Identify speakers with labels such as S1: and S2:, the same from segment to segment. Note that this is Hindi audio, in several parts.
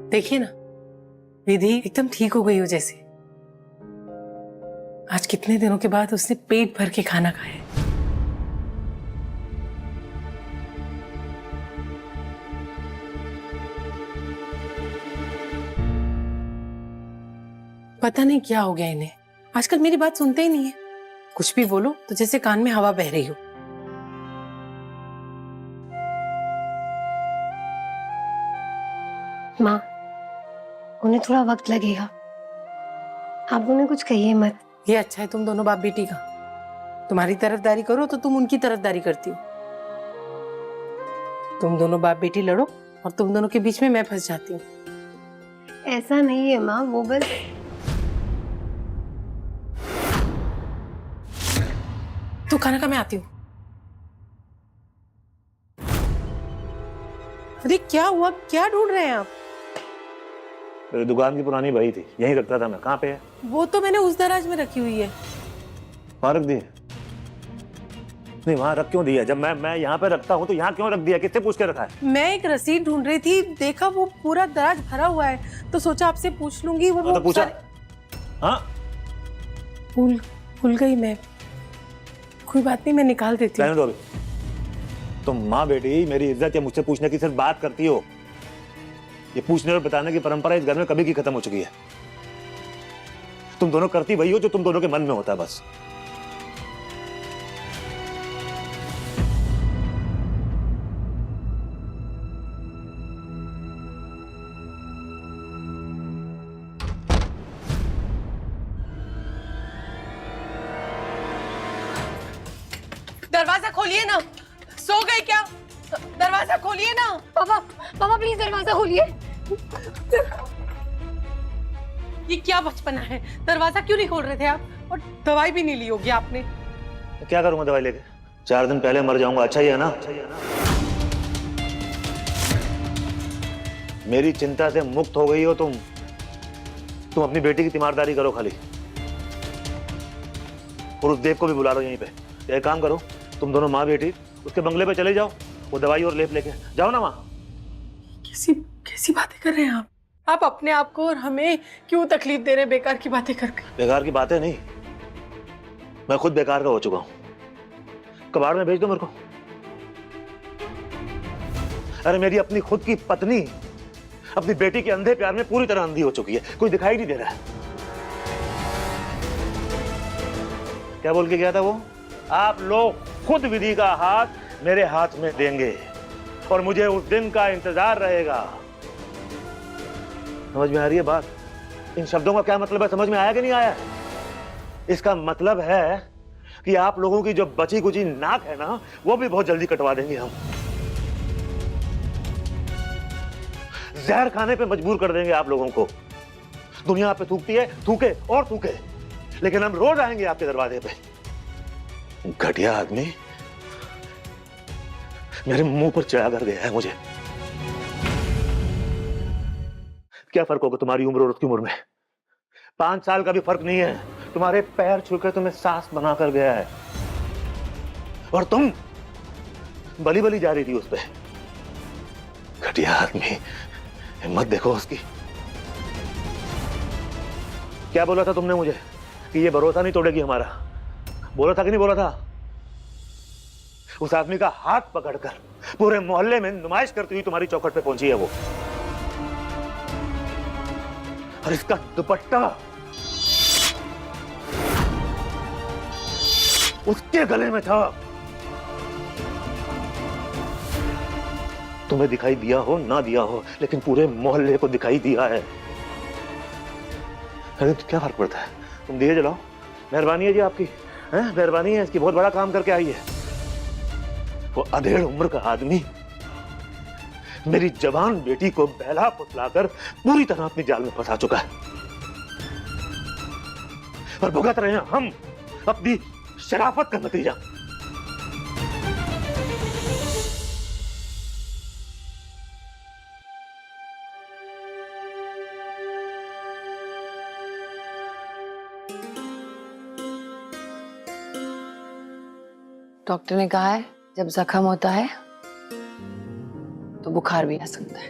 S1: देखिए ना, विधि एकदम ठीक हो गई हो जैसे। आज कितने दिनों के बाद उसने पेट भर के खाना खाया है। पता नहीं क्या हो गया इन्हें, आजकल मेरी बात सुनते ही नहीं है। कुछ भी बोलो तो जैसे कान में हवा बह रही हो।
S2: माँ, उन्हें थोड़ा वक्त लगेगा, आप उन्हें कुछ कहिए मत।
S1: ये अच्छा है तुम दोनों बाप बेटी का। तुम्हारी तरफदारी करो तो तुम उनकी तरफदारी करती हो। तुम दोनों बाप बेटी लड़ो और तुम दोनों के बीच में मैं फंस जाती हूँ।
S2: ऐसा नहीं है माँ, वो बस
S1: तू खाना खा, मैं आती हूँ। अरे क्या हुआ, क्या ढूंढ रहे हैं आप?
S3: दुकान की पुरानी बही थी, यहीं रखता था मैं। कहाँ पे है?
S1: वो तो मैंने उस दराज में रखी हुई है।
S3: वहां रख दी? नहीं, वहां रख क्यों दिया? जब मैं यहाँ पे रखता हूँ तो यहाँ क्यों रख दिया? किससे पूछ के रखा है?
S1: मैं एक रसीद ढूंढ रही थी, देखा वो पूरा दराज भरा हुआ है तो सोचा आपसे पूछ लूंगी। वो
S3: तो पूछा? हाँ,
S1: भूल गई मैं। कोई बात नहीं, मैं निकाल देती हूँ।
S3: रहने दो अभी। तुम माँ बेटी मेरी इज्जत या मुझसे पूछने की सिर्फ बात करती हो। ये पूछने और बताने की परंपरा इस घर में कभी की खत्म हो चुकी है। तुम दोनों करती वही हो जो तुम दोनों के मन में होता है बस।
S1: दरवाजा खोलिए ना, सो गए क्या? दरवाजा खोलिए ना।
S2: पापा, पापा प्लीज दरवाजा खोलिए।
S1: ये क्या बचपना है, दरवाजा क्यों नहीं खोल रहे थे आप? और दवाई भी नहीं ली होगी आपने।
S3: क्या करूंगा दवाई लेके? 4 दिन पहले मर जाऊंगा, अच्छा ही है ना? मेरी चिंता से मुक्त हो गई हो तुम। अपनी बेटी की तीमारदारी करो खाली। और उस देव को भी बुला लो यहीं पे। एक काम करो, तुम दोनों माँ बेटी उसके बंगले पे चले जाओ, वो दवाई और लेप लेके जाओ ना। वहां
S1: कैसी कैसी बातें कर रहे हैं आप? आप अपने आप को और हमें क्यों तकलीफ दे रहे हैं बेकार की बातें करके?
S3: बेकार की बातें नहीं, मैं खुद बेकार का हो चुका हूं। कबाड़ में भेज दो मेरे को। अरे मेरी अपनी खुद की पत्नी अपनी बेटी के अंधे प्यार में पूरी तरह अंधी हो चुकी है, कोई दिखाई नहीं दे रहा है। क्या बोल के गया था वो? आप लोग खुद विधि का हाथ मेरे हाथ में देंगे और मुझे उस दिन का इंतजार रहेगा। समझ में आ रही है बात? इन शब्दों का क्या मतलब है, समझ में आया कि नहीं आया? इसका मतलब है कि आप लोगों की जो बची कुची नाक है ना, वो भी बहुत जल्दी कटवा देंगे हम। जहर खाने पे मजबूर कर देंगे आप लोगों को। दुनिया आप पे थूकती है, थूके और थूके, लेकिन हम रोज आएंगे आपके दरवाजे पे। घटिया आदमी मेरे मुंह पर चढ़ा कर गया है मुझे। क्या फर्क होगा तुम्हारी उम्र और उसकी उम्र में? 5 साल का भी फर्क नहीं है। तुम्हारे पैर छूकर तुम्हें सास बना कर गया है और तुम बली बली जा रही थी उस पे। घटिया आदमी, हिम्मत देखो उसकी। क्या बोला था तुमने मुझे कि ये भरोसा नहीं तोड़ेगी हमारा? बोला था कि नहीं बोला था? उस आदमी का हाथ पकड़कर पूरे मोहल्ले में नुमाइश करती हुई तुम्हारी चौखट पे पहुंची है वो। और इसका दुपट्टा उसके गले में था। तुम्हें दिखाई दिया हो ना दिया हो, लेकिन पूरे मोहल्ले को दिखाई दिया है। अरे तो क्या फर्क पड़ता है? तुम दिए जलाओ। मेहरबानी है जी आपकी, मेहरबानी है इसकी, बहुत बड़ा काम करके आई है। वो अधेड़ उम्र का आदमी मेरी जवान बेटी को बहला फुसलाकर पूरी तरह अपनी जाल में फंसा चुका है और भुगत रहे हैं हम अपनी शराफत का नतीजा।
S4: डॉक्टर ने कहा है जब जख्म होता है तो बुखार भी आ सकता है।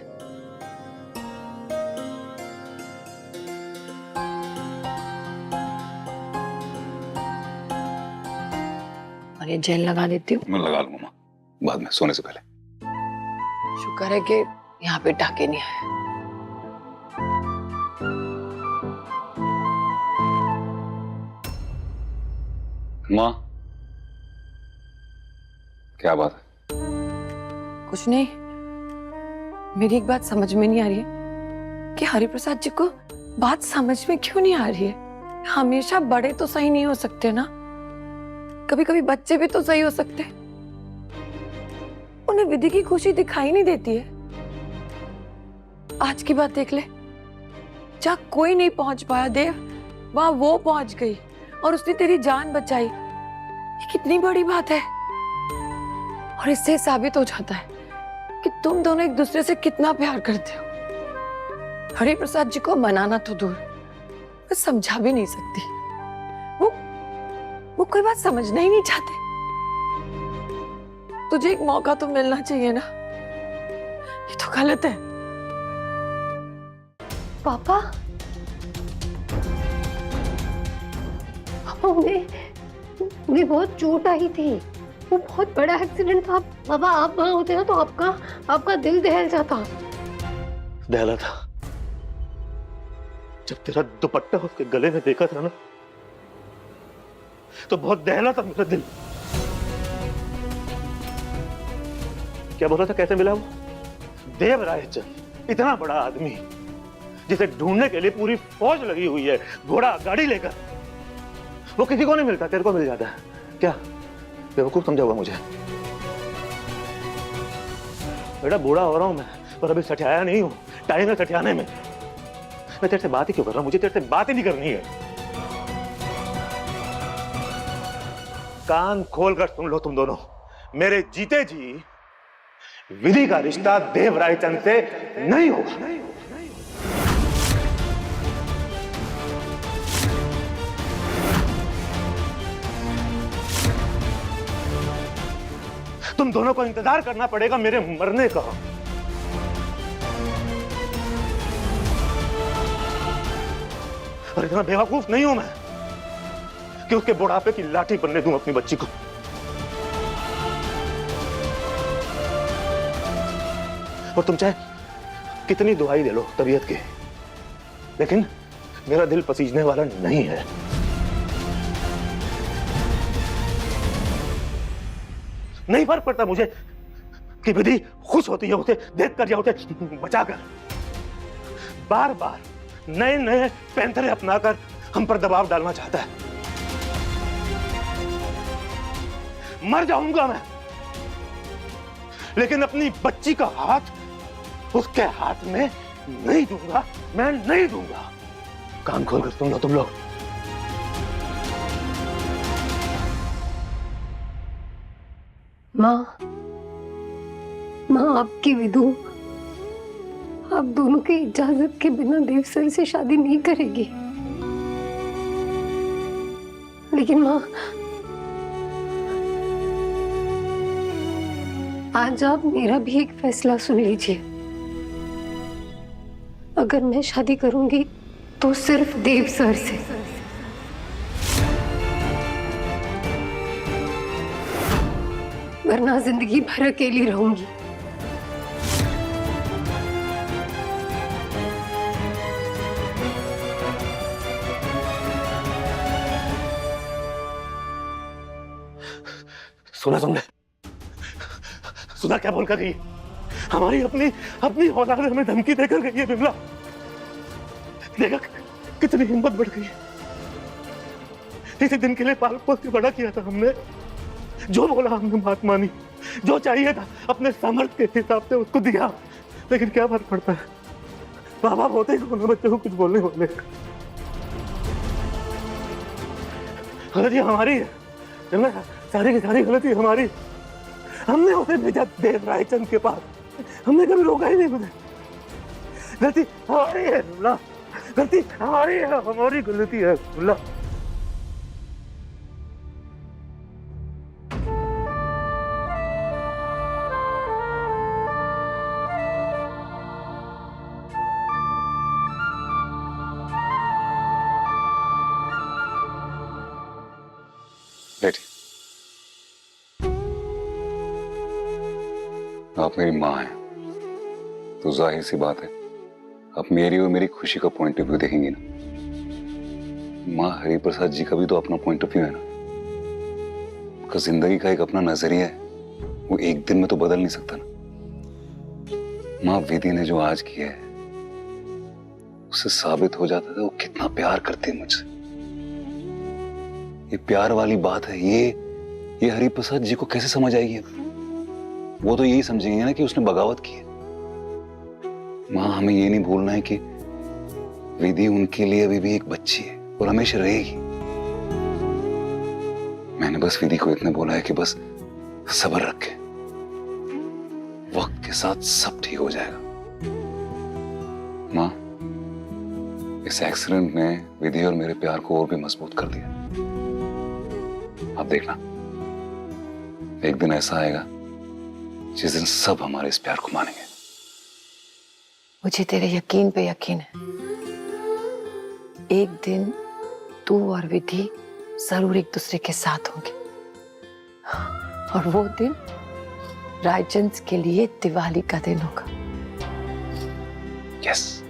S4: और ये जेल लगा देती हूँ।
S5: मैं लगा लूंगा माँ, बाद में सोने से पहले।
S4: शुक्र है कि यहाँ पे टाके नहीं आए।
S5: माँ, क्या बात है?
S4: कुछ नहीं, मेरी एक बात समझ में नहीं आ रही है कि हरिप्रसाद जी को बात समझ में क्यों नहीं आ रही है। हमेशा बड़े तो सही नहीं हो सकते ना, कभी कभी बच्चे भी तो सही हो सकते। उन्हें विधि की खुशी दिखाई नहीं देती है। आज की बात देख ले, जहाँ कोई नहीं पहुंच पाया देव, वहां वो पहुंच गई और उसने तेरी जान बचाई। ये कितनी बड़ी बात है। और इससे साबित हो जाता है कि तुम दोनों एक दूसरे से कितना प्यार करते हो। हरिप्रसाद जी को मनाना तो दूर, मैं समझा भी नहीं सकती। वो कोई बात समझना ही नहीं चाहते। तुझे एक मौका तो मिलना चाहिए ना। ये तो गलत है।
S2: पापा, पापा उन्हें बहुत चोट आई थी। वो बहुत बड़ा एक्सीडेंट था। पापा आप वहां होते ना तो आपका दिल दहल जाता।
S3: दहला था जब तेरा दुपट्टा उसके गले में देखा था ना, तो बहुत दहला था मेरा दिल। क्या बोला था, कैसे मिला वो? देवराय चंद, इतना बड़ा आदमी जिसे ढूंढने के लिए पूरी फौज लगी हुई है, घोड़ा गाड़ी लेकर, वो किसी को नहीं मिलता, तेरे को मिल जाता है। क्या बेवकूफ समझा हुआ मुझे? बेटा बूढ़ा हो रहा हूं मैं, पर अभी सठियाया नहीं हूं। टाइम है सठियाने में। मैं तेरे से बात ही क्यों कर रहा हूं? मुझे तेरे से बात ही नहीं करनी है। कान खोलकर सुन लो तुम दोनों, मेरे जीते जी विधि का रिश्ता देवराय चंद से नहीं होगा। तुम दोनों को इंतजार करना पड़ेगा मेरे मरने का। और इतना बेवकूफ नहीं हूं मैं कि उसके बुढ़ापे की लाठी बनने दूं अपनी बच्ची को। और तुम चाहे कितनी दुहाई दे लो तबीयत की, लेकिन मेरा दिल पसीजने वाला नहीं है। नहीं फर्क पड़ता मुझे कि विधि खुश होती है उसे देखकर या उसे बचाकर। बार बार नए नए पैंतरे अपनाकर हम पर दबाव डालना चाहता है। मर जाऊंगा मैं, लेकिन अपनी बच्ची का हाथ उसके हाथ में नहीं दूंगा। मैं नहीं दूंगा। कान खोलकर सुन लो तुम लोग।
S2: माँ आपकी विधु आप दोनों की इजाजत के बिना देव सर से शादी नहीं करेगी। लेकिन माँ, आज आप मेरा भी एक फैसला सुन लीजिए। अगर मैं शादी करूंगी तो सिर्फ देव सर से। वरना जिंदगी भर अकेली रहूंगी।
S3: सुना तुमने? सुना क्या बोलकर गई? हमारी अपनी औलाद हमें धमकी देकर गई है बिमला। देखा कितनी हिम्मत बढ़ गई। इसी दिन के लिए पाल पोस के बड़ा किया था हमने। जो बोला हमने बात मानी, जो चाहिए था अपने सामर्थ्य के हिसाब से उसको दिया। लेकिन क्या फर्क पड़ता है, माँ बाप होते ही कौन बच्चों को कुछ बोलने वाले। गलती हमारी है, सारी की सारी गलती हमारी। हमने उसे भेजा देवराय चंद के पास, हमने कभी रोका ही नहीं उसे। गलती हमारी है बिमला, गलती हमारी है, हमारी गलती है बिमला।
S5: बैठी। आप मेरी माँ हैं, तो जाहिर सी बात है आप मेरी और मेरी खुशी का पॉइंट ऑफ व्यू देखेंगी ना। माँ हरिप्रसाद जी का भी तो अपना पॉइंट ऑफ व्यू है ना। उनका जिंदगी का एक अपना नजरिया है, वो एक दिन में तो बदल नहीं सकता ना। माँ विधि ने जो आज किया है उससे साबित हो जाता था वो कितना प्यार करती है मुझसे। ये प्यार वाली बात है, ये हरिप्रसाद जी को कैसे समझ आएगी? वो तो यही समझेंगे ना कि उसने बगावत की है। माँ हमें ये नहीं भूलना है कि विधि उनके लिए अभी भी एक बच्ची है और हमेशा रहेगी। मैंने बस विधि को इतना बोला है कि बस सब्र रखे, वक्त के साथ सब ठीक हो जाएगा। माँ इस एक्सीडेंट ने विधि और मेरे प्यार को और भी मजबूत कर दिया। आप देखना एक दिन ऐसा आएगा जिस दिन सब हमारे इस प्यार को मानेंगे।
S4: मुझे तेरे यकीन पे यकीन है, एक दिन तू और विधि जरूर एक दूसरे के साथ होंगे, और वो दिन रायचंद के लिए दिवाली का दिन होगा।
S5: यस।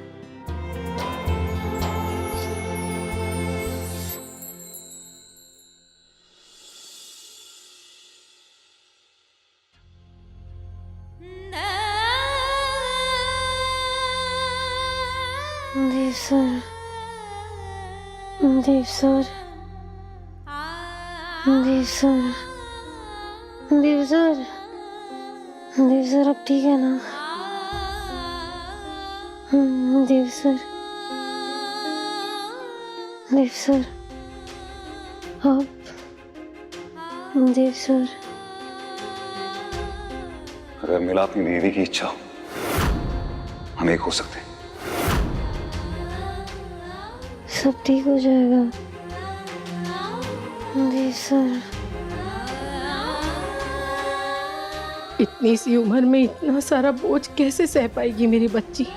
S2: देव सर, देव सर, देव सर, देव सर, देव सर अब ठीक है ना? देव सर, देव सर, अब देव सर।
S5: अगर मिला अपनी दीदी की इच्छा हो, हम एक हो सकते हैं।
S2: सब ठीक हो जाएगा देव सर।
S1: इतनी सी उम्र में इतना सारा बोझ कैसे सह पाएगी मेरी बच्ची?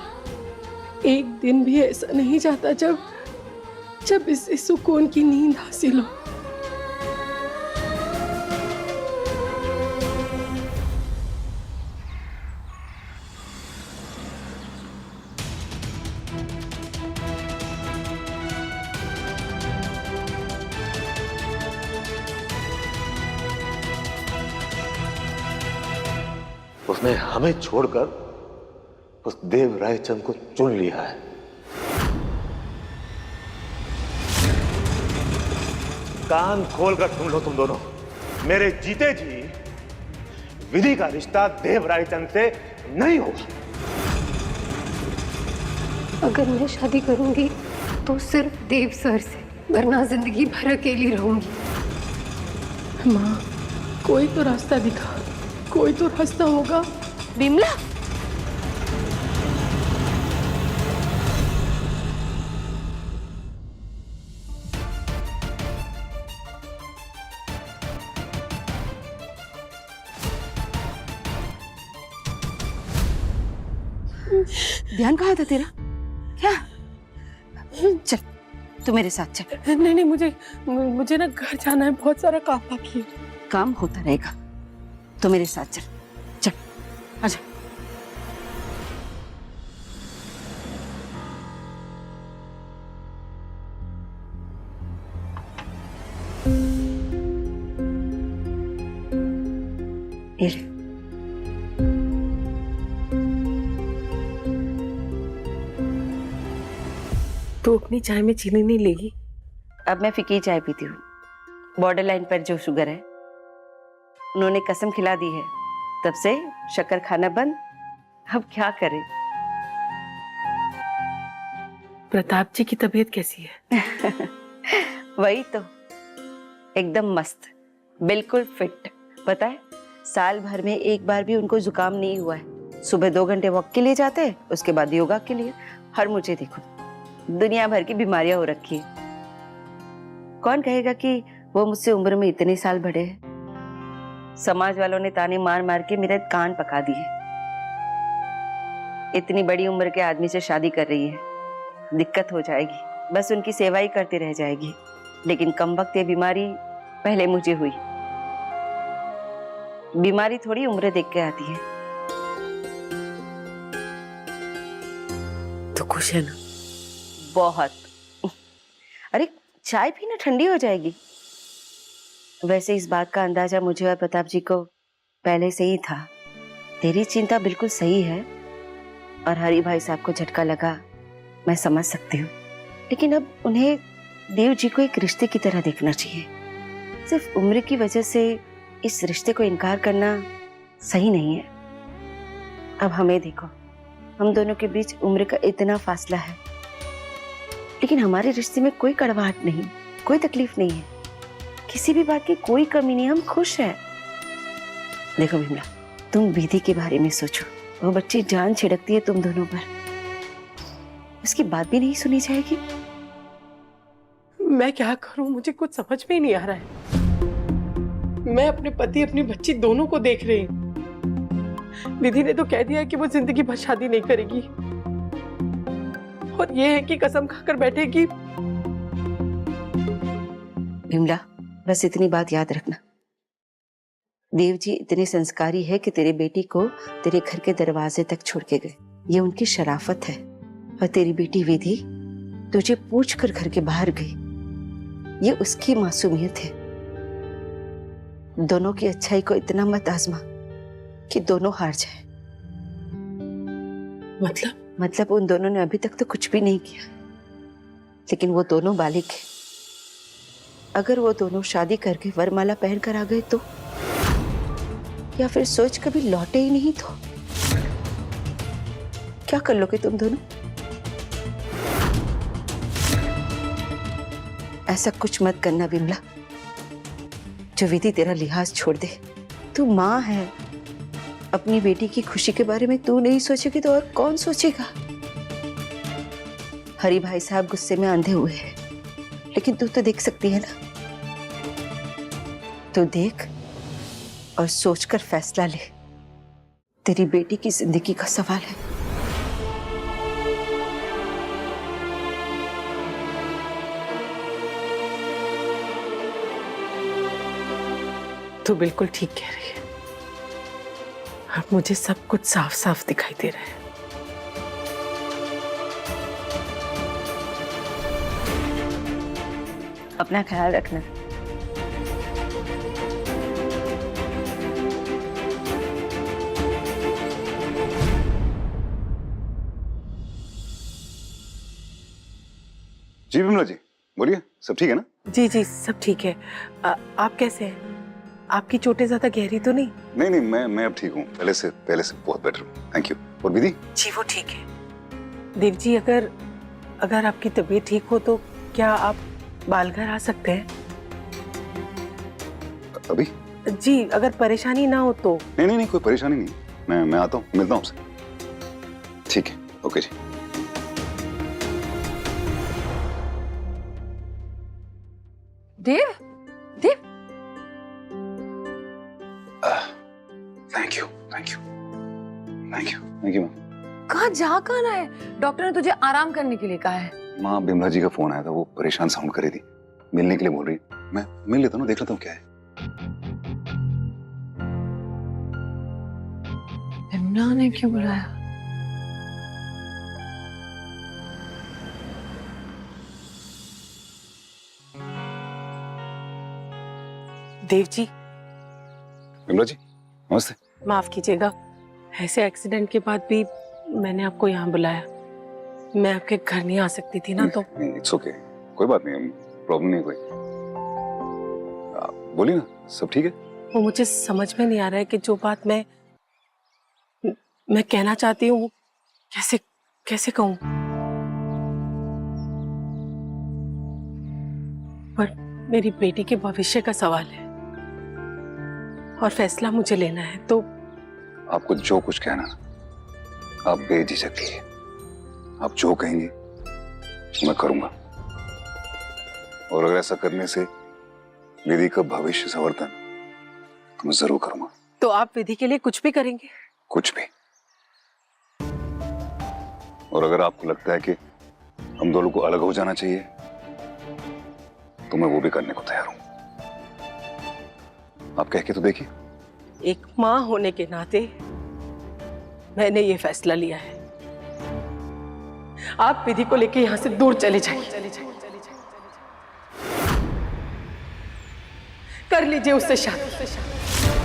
S1: एक दिन भी ऐसा नहीं जाता जब इसे सुकून की नींद हासिल हो।
S3: उसने हमें छोड़कर उस देव रायचंद को चुन लिया है। कान खोलकर सुन लो तुम दोनों, मेरे जीते जी विधि का रिश्ता देव रायचंद से नहीं होगा।
S2: अगर मैं शादी करूंगी तो सिर्फ देव सर से, वरना जिंदगी भर अकेली रहूंगी।
S1: माँ, कोई तो रास्ता दिखा, कोई तो रास्ता होगा।
S4: बिमला, ध्यान कहाँ था तेरा? क्या? चल तू मेरे साथ चल।
S1: नहीं, मुझे ना घर जाना है, बहुत सारा काम बाकी है।
S4: काम होता रहेगा, तो मेरे साथ चल। चल आजा। ये ले।
S1: तू अपनी चाय में चीनी नहीं लेगी?
S6: अब मैं फीकी चाय पीती हूँ। बॉर्डर लाइन पर जो शुगर है, उन्होंने कसम खिला दी है, तब से शक्कर खाना बंद। अब क्या करें?
S1: प्रताप जी की तबीयत कैसी है?
S6: वही तो, एकदम मस्त, बिल्कुल फिट। पता है, साल भर में एक बार भी उनको जुकाम नहीं हुआ है। सुबह 2 घंटे वॉक के लिए जाते हैं, उसके बाद योगा के लिए। हर मुझे देखो, दुनिया भर की बीमारियां हो रखी है। कौन कहेगा कि वो मुझसे उम्र में इतने साल बड़े हैं? समाज वालों ने ताने मार मार के मेरे कान पका दिए। इतनी बड़ी उम्र के आदमी से शादी कर रही है, दिक्कत हो जाएगी, बस उनकी सेवा ही करती रह जाएगी। लेकिन कमबख्त ये बीमारी पहले मुझे हुई। बीमारी थोड़ी उम्र देख के आती है।
S1: तो खुश है ना?
S6: बहुत। अरे चाय पीना, ठंडी हो जाएगी। वैसे इस बात का अंदाजा मुझे और प्रताप जी को पहले से ही था। तेरी चिंता बिल्कुल सही है और हरि भाई साहब को झटका लगा, मैं समझ सकती हूँ। लेकिन अब उन्हें देव जी को एक रिश्ते की तरह देखना चाहिए। सिर्फ उम्र की वजह से इस रिश्ते को इनकार करना सही नहीं है। अब हमें देखो, हम दोनों के बीच उम्र का इतना फासला है, लेकिन हमारे रिश्ते में कोई कड़वाहट नहीं, कोई तकलीफ नहीं है, किसी भी बात की कोई कमी नहीं, हम खुश हैं। देखो विमला, तुम विधि के बारे में सोचो। वो बच्ची जान छिड़कती है तुम दोनों पर, उसकी बात भी नहीं सुनी जाएगी।
S1: मैं क्या करूं, मुझे कुछ समझ में ही नहीं आ रहा है। मैं अपने पति अपनी बच्ची दोनों को देख रही हूं। विधि ने तो कह दिया है कि वो जिंदगी भर शादी नहीं करेगी, और ये है कि कसम खाकर बैठेगी।
S6: विमला, बस इतनी बात याद रखना, देव जी इतने संस्कारी है कि तेरे बेटी को तेरे घर के दरवाजे तक छोड़ के गए। ये उनकी शराफत है। और तेरी बेटी विधि तुझे पूछकर घर के बाहर गई, ये उसकी मासूमियत है। दोनों की अच्छाई को इतना मत आजमा कि दोनों हार जाए। मतलब उन दोनों ने अभी तक तो कुछ भी नहीं किया, लेकिन वो दोनों बालिग हैं। अगर वो दोनों शादी करके वरमाला पहन कर आ गए तो, या फिर सोच कभी लौटे ही नहीं तो क्या कर लोगे तुम दोनों? ऐसा कुछ मत करना विमला जो विधि तेरा लिहाज छोड़ दे। तू माँ है, अपनी बेटी की खुशी के बारे में तू नहीं सोचेगी तो और कौन सोचेगा? हरि भाई साहब गुस्से में अंधे हुए हैं, लेकिन तू तो देख सकती है ना। तो देख और सोचकर फैसला ले, तेरी बेटी की जिंदगी का सवाल है।
S1: तू बिल्कुल ठीक कह रही है। अब मुझे सब कुछ साफ साफ दिखाई दे रहा है।
S6: अपना ख्याल रखना।
S5: जी विमला जी, बोलिए, सब ठीक है ना?
S1: जी जी, सब ठीक है। आप कैसे हैं? आपकी चोटें ज्यादा गहरी तो नहीं?
S5: नहीं, मैं अब ठीक हूँ, पहले से बहुत बेटर हूँ, थैंक यू। और विधि?
S1: जी वो ठीक है। देव जी, अगर आपकी तबीयत ठीक हो तो क्या आप बालघर आ सकते हैं?
S5: अभी?
S1: जी, अगर परेशानी ना हो तो।
S5: नहीं, कोई परेशानी नहीं, मैं आता हूँ, मिलता हूँ आपसे। ठीक है, ओके जी।
S4: Dev,
S5: thank you ma'am.
S4: कहाँ रहा है? डॉक्टर ने तुझे आराम करने के लिए कहा है।
S5: माँ, बिमला जी का फोन आया था, वो परेशान साउंड कर रही थी, मिलने के लिए बोल रही। मैं मिल लेता हूँ, देख लेता हूँ क्या है।
S4: बिमला ने क्यों बुलाया?
S1: देव जी।
S5: बिमला जी, नमस्ते।
S1: माफ कीजिएगा, ऐसे एक्सीडेंट के बाद भी मैंने आपको यहाँ बुलाया। मैं आपके घर नहीं आ सकती थी ना, तो।
S5: इट्स ओके, कोई बात नहीं, प्रॉब्लम नहीं कोई। बोलिए ना, सब ठीक है?
S1: वो मुझे समझ में नहीं आ रहा है कि जो बात मैं कहना चाहती हूँ वो कैसे कहूँ। पर मेरी बेटी के भविष्य का सवाल है और फैसला मुझे लेना है, तो
S5: आपको जो कुछ कहना आप बेझिझक कहिए। आप जो कहेंगे मैं करूंगा, और अगर ऐसा करने से विधि का भविष्य संवर्धन तो मैं जरूर करूंगा।
S1: तो आप विधि के लिए कुछ भी करेंगे?
S5: कुछ भी। और अगर आपको लगता है कि हम दोनों को अलग हो जाना चाहिए तो मैं वो भी करने को तैयार हूं। आप कह के तो देखिए।
S1: एक माँ होने के नाते मैंने ये फैसला लिया है। आप विधि को लेके यहाँ से दूर चले जाइए। कर लीजिए उससे शादी।